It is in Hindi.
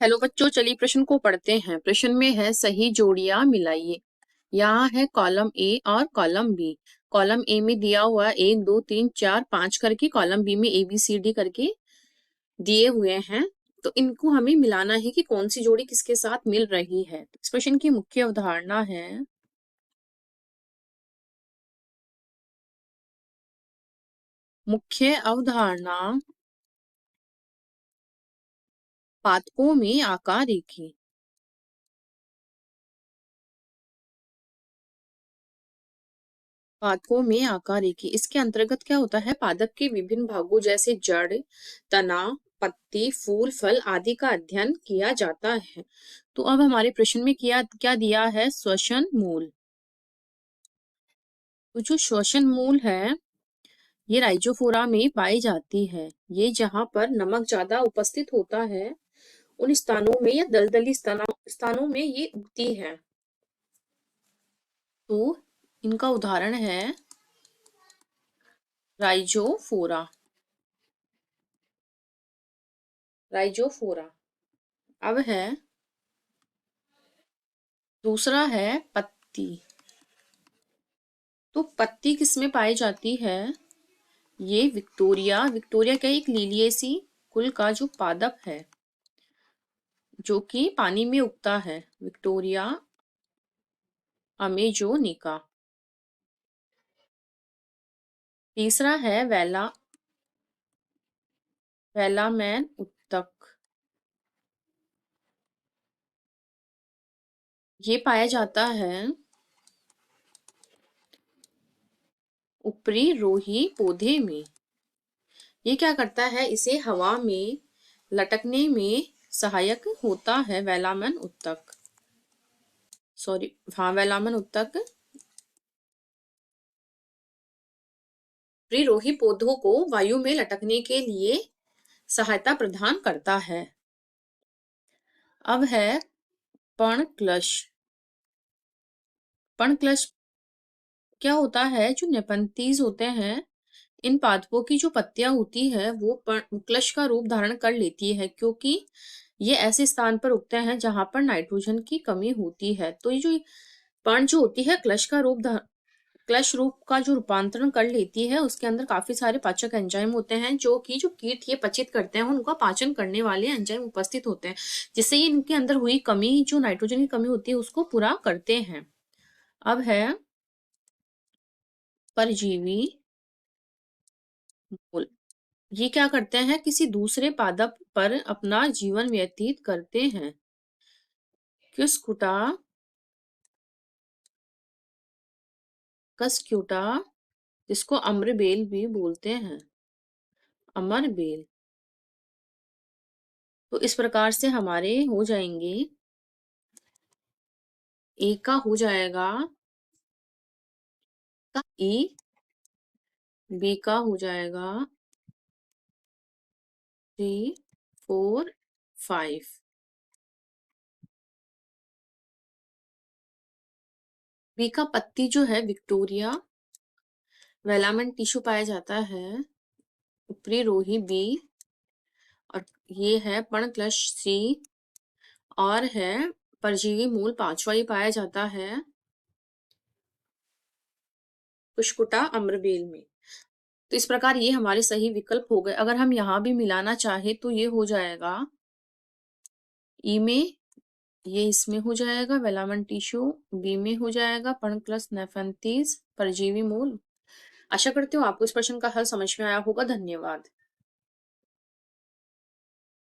हेलो बच्चों, चलिए प्रश्न को पढ़ते हैं। प्रश्न में है सही जोड़ियां मिलाइए। यहाँ है कॉलम ए और कॉलम बी। कॉलम ए में दिया हुआ 1 2 3 4 5 करके, कॉलम बी में ए बी सी डी करके दिए हुए हैं। तो इनको हमें मिलाना है कि कौन सी जोड़ी किसके साथ मिल रही है। इस प्रश्न की मुख्य अवधारणा है, मुख्य अवधारणा पादपों में आकार रेखी। पादपों में आकार रेखी, इसके अंतर्गत क्या होता है, पादप के विभिन्न भागों जैसे जड़, तना, पत्ती, फूल, फल आदि का अध्ययन किया जाता है। तो अब हमारे प्रश्न में क्या दिया है, श्वसन मूल। तो जो श्वसन मूल है ये राइजोफोरा में पाई जाती है। ये जहां पर नमक ज्यादा उपस्थित होता है उन स्थानों में या दलदली स्थानों में ये उगती है। तो इनका उदाहरण है राइजोफोरा। राइजोफोरा। अब है दूसरा है पत्ती। तो पत्ती किसमें पाई जाती है, ये विक्टोरिया। विक्टोरिया क्या, एक लीलिएसी कुल का जो पादप है जो कि पानी में उगता है, विक्टोरिया अमेजोनिका। तीसरा है वेलामैन उत्तक। ये पाया जाता है ऊपरी रोही पौधे में। ये क्या करता है, इसे हवा में लटकने में सहायक होता है, वेलामैन उत्तक। सॉरी, हाँ, वेलामैन उत्तक ऊपरी पौधों को वायु में लटकने के लिए सहायता प्रदान करता है। अब है पर्णक्लश। पर्णक्लश क्या होता है, जो नेपंथीज होते हैं इन पादपों की जो पत्तियां होती है वो क्लश का रूप धारण कर लेती है, क्योंकि ये ऐसे स्थान पर उगते हैं जहां पर नाइट्रोजन की कमी होती है। तो ये जो पर्ण जो होती है क्लश रूप का जो रूपांतरण कर लेती है, उसके अंदर काफी सारे पाचक एंजाइम होते हैं जो कीट ये पचित करते हैं, उनका पाचन करने वाले एंजाइम उपस्थित होते हैं, जिससे ये इनके अंदर हुई कमी, जो नाइट्रोजन की कमी होती है, उसको पूरा करते हैं। अब है परजीवी मूल। ये क्या करते हैं, किसी दूसरे पादप पर अपना जीवन व्यतीत करते हैं। क्यूस्कुटा कस्क्यूटा, जिसको अम्रबेल भी बोलते हैं, अमरबेल। तो इस प्रकार से हमारे हो जाएंगे, ए का हो जाएगा ई, बी का हो जाएगा 3 4 5। बी का पत्ती जो है विक्टोरिया, वेलामेंट टिश्यू पाया जाता है ऊपरी रोही बी, और ये है पर्णक्लश सी, और है परजीवी मूल पांचवा ही पाया जाता है कुशकुटा अम्रबेल में। तो इस प्रकार ये हमारे सही विकल्प हो गए। अगर हम यहाँ भी मिलाना चाहे तो ये हो जाएगा ई में, ये इसमें हो जाएगा वेलामन टिश्यू, बी में हो जाएगा पर्णक्लश नेफेंथीज परजीवी मूल। आशा करती हूँ आपको इस प्रश्न का हल समझ में आया होगा। धन्यवाद।